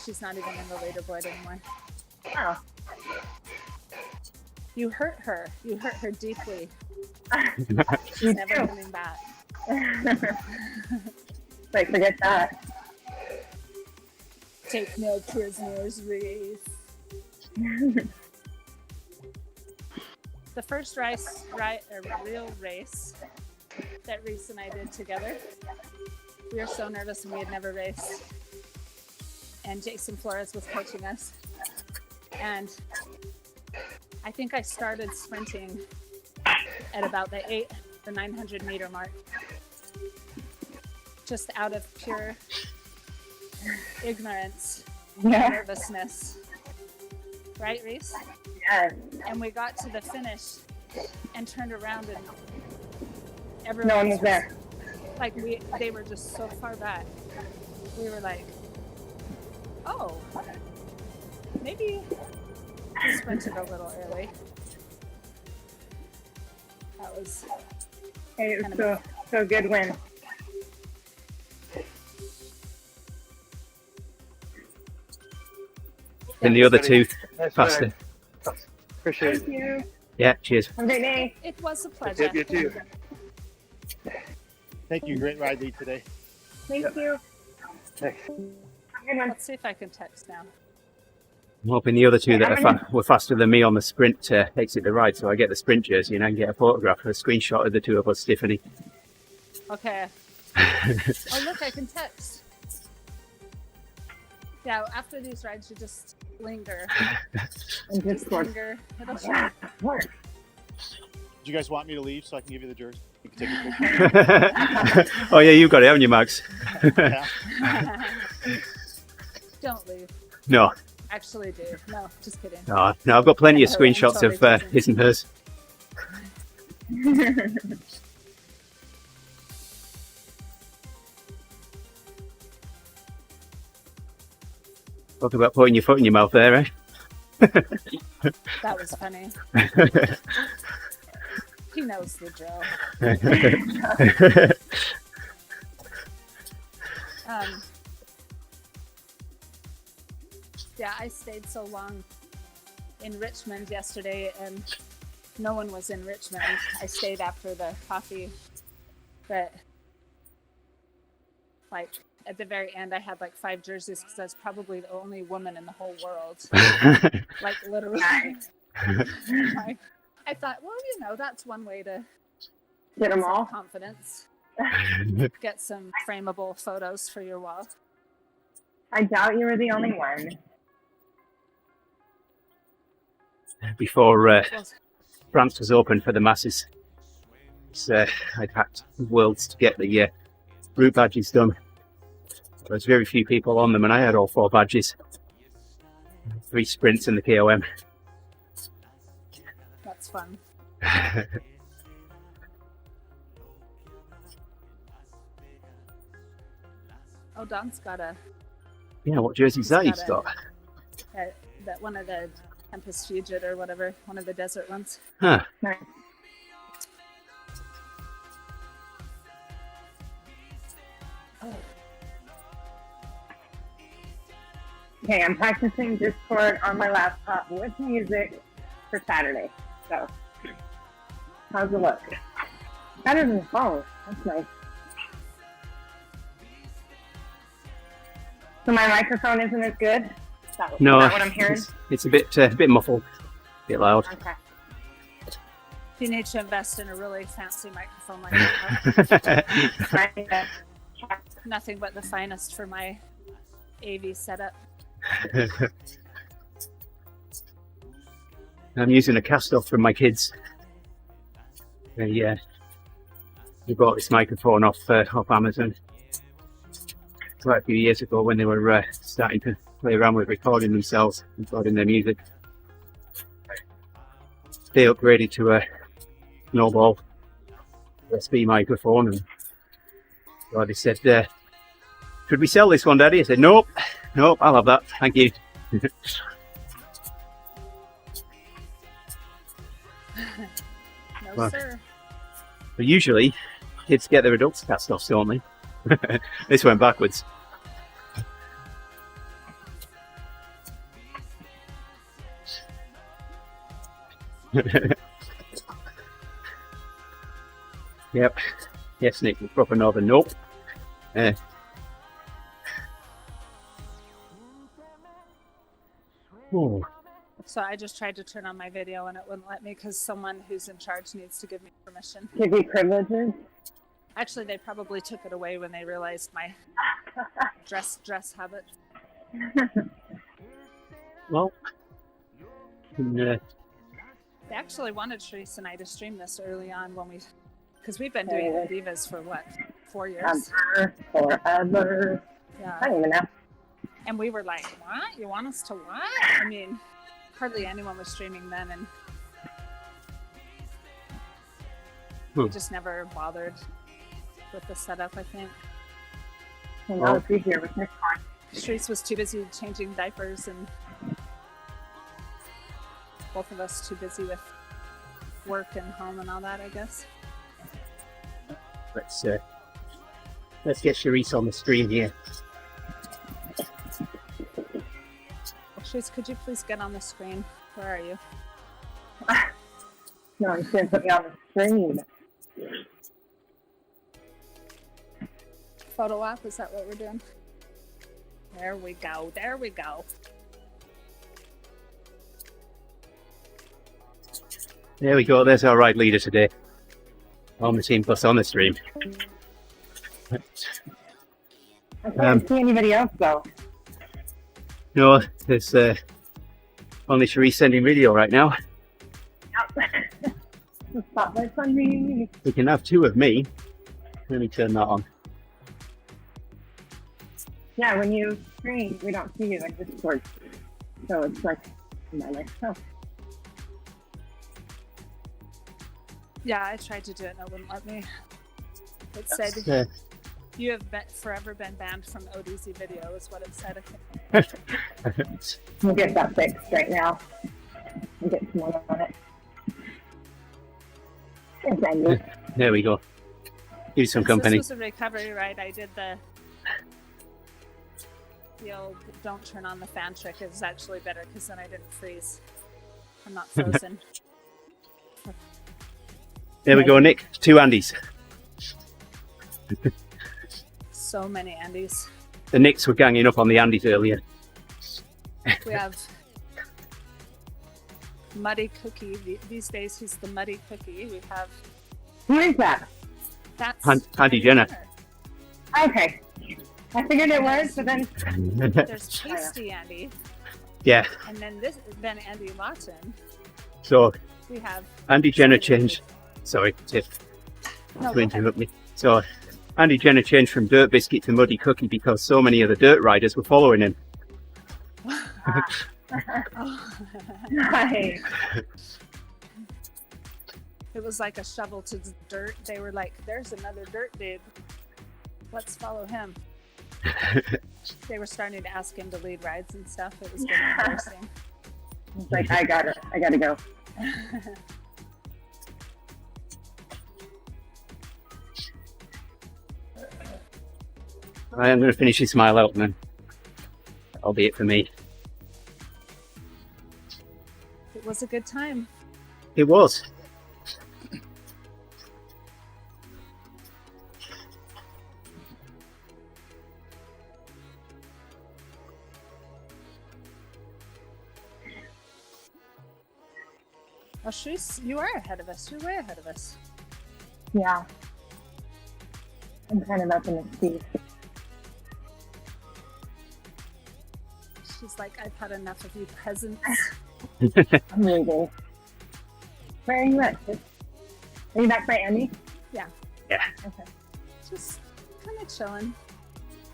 She's not even in the leaderboard anymore. Oh. You hurt her. You hurt her deeply. She's You never do. coming back. Like, forget that. Take no prisoners, Reese. The first real race that Reese and I did together, we were so nervous and we had never raced. And Jason Flores was coaching us. And I think I started sprinting at about the 900 meter mark. Just out of pure ignorance, Yeah. nervousness. Right, Reese? Yes. And we got to the finish and turned around and everyone No one was there. Like they were just so far back. We were like, oh, maybe we sprinted a little early. That was Hey, it kind was of so good win. And the other two Nice faster. work. Appreciate Thank it. you. Yeah, cheers. Have a great day. it was a pleasure. You too. Thank you. Great ride, Lee, today. Thank you. Thanks. Have a good one. Let's see if I can text now. I'm hoping the other two that were faster than me on the sprint exit the ride, so I get the sprint jersey and I can get a photograph, a screenshot of the two of us, Tiffany. Okay. Oh look, I can text. Yeah, after these rides, you just linger. And just work. Linger. It'll show. Yeah, work. Do you guys want me to leave so I can give you the jersey? You can take a picture. Oh yeah, you've got it, haven't you, Max? Yeah. Don't leave. No, Actually, do. No, just kidding. no, I've got plenty of I'm screenshots totally of teasing. his and hers. Talk about putting your foot in your mouth there, eh? That was funny. He knows the drill. Yeah, I stayed so long in Richmond yesterday, and no one was in Richmond. I stayed after the coffee, but like at the very end, I had like 5 jerseys because I was probably the only woman in the whole world. Like literally. Like, I thought, well, you know, that's one way to Get them some all. confidence. Get some frameable photos for your wall. I doubt you were the only one. Before Well, France was open for the masses, I'd hacked Worlds to get the route badges done. There's very few people on them, and I had all 4 badges. 3 sprints and the KOM. that's fun. Oh, Don's got Yeah, what jersey's that he's He's got? got that one of the Tempest Fugit or whatever, one of the desert ones. Huh. Nice. Okay, I'm practicing Discord on my laptop with music for Saturday. So, how's it look? Better than the phone. That's nice. So my microphone isn't as good? Is that, No, is that what I'm hearing? it's a bit muffled, a bit loud. Okay. You need to invest in a really fancy microphone like that. Nothing but the finest for my AV setup. I'm using a cast off from my kids. They bought this microphone off Amazon quite a few years ago when they were starting to play around with recording themselves, recording their music. they upgraded to a normal USB microphone, and so they said, "Should we sell this one, Daddy?" I said, "Nope, nope, I'll have that, thank you." No, Well, sir. But usually, kids get their adults cast off, don't they? This went backwards. Yep. Yes, Nick, proper northern. Nope. Oh. So I just tried to turn on my video and it wouldn't let me because someone who's in charge needs to give me permission. Give you privileges. Actually, they probably took it away when they realized my dress habits. Well, They actually wanted Therese and I to stream this early on because we've been doing ODivaZ for what, 4 years? Forever. Yeah. I don't even know. And we were like, what? You want us to what? I mean, hardly anyone was streaming then, and we just never bothered with the setup, I think. And now it's easier with this one. Therese was too busy changing diapers, and both of us too busy with work and home and all that, I guess. let's get Charisse on the stream here. Therese, could you please get on the screen? Where are you? No, you shouldn't put me on the screen. Photo op, is that what we're doing? There we go. There we go. There we go. There's our ride leader today. On the team plus on the stream. I can't see anybody else though. No, there's only Charisse sending video right now. The spotlight's on me. We can have two of me. Let me turn that on. Yeah, when you screen, we don't see you in Discord. So it's like, oh. Yeah, I tried to do it and it wouldn't let me. It said, you have forever been banned from ODivaZ video, is what it said. I think. We'll get that fixed right now. We'll get some more on it. Thanks, Andy. There we go. Give you some company. This was a recovery ride. I did the old don't turn on the fan trick. It was actually better because then I didn't freeze. I'm not frozen. There we go, Nick. Two Andys. So many Andys. The Nicks were ganging up on the Andys earlier. We have Muddy Cookie. These days he's the Muddy Cookie. We have... Who is that? That's Andy Jenner. Okay. I figured it was, but then... There's Tasty Andy. Yeah. And then Andy Lawton. So We have... Andy Jenner changed. Sorry, Tiff. No, To interrupt me. So Andy Jenner changed from Dirt Biscuit to Muddy Cookie because so many of the dirt riders were following him. Nice. It was like a shovel to the dirt. They were like, there's another dirt dude. Let's follow him. They were starting to ask him to lead rides and stuff. It was getting embarrassing. It's like, I got it. I gotta go. I'm going to finish this mile out and then that'll be it for me. It was a good time. It was. Oh, you are ahead of us. You're way ahead of us. Yeah. I'm kind of up in the seat. She's like, I've had enough of you peasants. I'm leaving. Where are you at? Are you back by Andy? Yeah. Yeah. Okay. Just kind of chilling.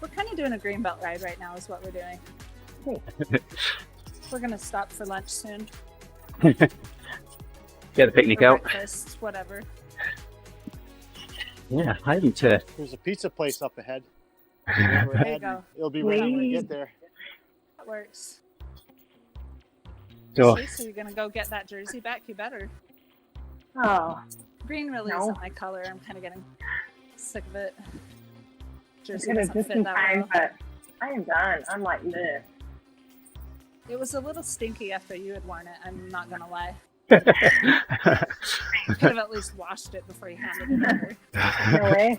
We're kind of doing a greenbelt ride right now is what we're doing. Great. We're going to stop for lunch soon. Get the picnic for out. breakfast, whatever. Yeah, I haven't. There's a pizza place up ahead. There you go. It'll be ready when we get there. That works. So, So you're gonna go get that jersey back? You better. Oh, Green really No. isn't my color. I'm kind of getting sick of it. I Jersey could have doesn't just fit in that time, well. but I am done. I'm like this. It was a little stinky after you had worn it. I'm not gonna lie. all Could have at least washed it before you handed it over. No way.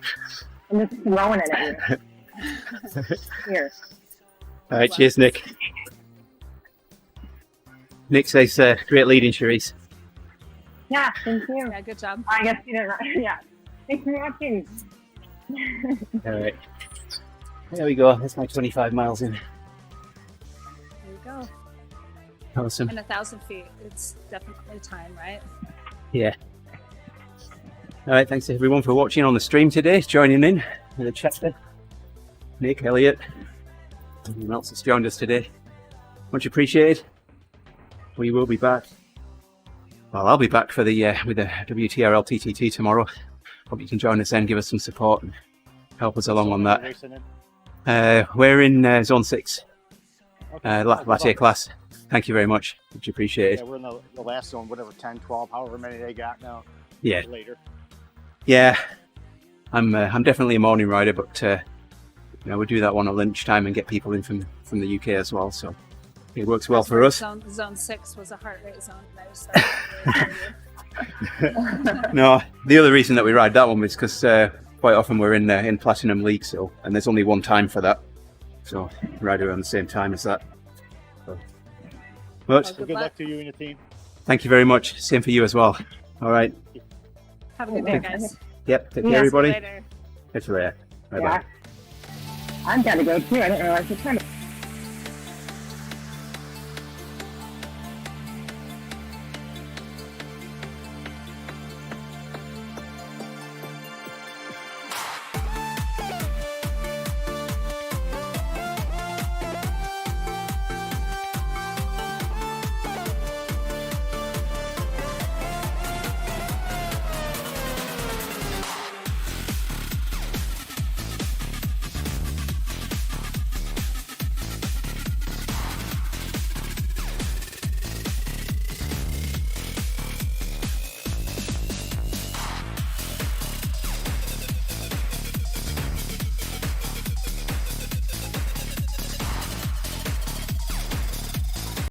I'm just throwing it at you. Here. right, cheers, Nick. Nick says, "Great leading, Cherise." Yeah, thank you. Yeah, good job. I guess you didn't. Yeah. Thanks for watching. All right, there we go. That's my 25 miles in. There you go. Awesome. And 1,000 feet. It's definitely time, right? Yeah. All right, thanks everyone for watching on the stream today, joining in with the chatter. Nick, Elliot, everyone else that's joined us today. Much appreciated. We will be back. Well, I'll be back for the with the WTRL TTT tomorrow. Hope you can join us then, give us some support and help us along on that. We're in Zone 6, last year class. Thank you very much. Much appreciated. Yeah, we're in the last zone, whatever, 10, 12, however many they got now. Yeah. Later. Yeah, I'm definitely a morning rider, but you know, we do that one at lunchtime and get people in from the UK as well, so it works well for us. Zone 6 was a heart rate zone. And I was starting to No, the other reason that we ride that one is because quite often we're in Platinum League, so and there's only one time for that, so we ride around the same time as that. So, but Well, Good luck to you and your team. thank you very much. Same for you as well. All right. Have a good day, guys. Yep. Take care, Yeah, everybody. Later. Catch you later. Bye bye. Yeah. I've got to go too. I didn't realize it's kind of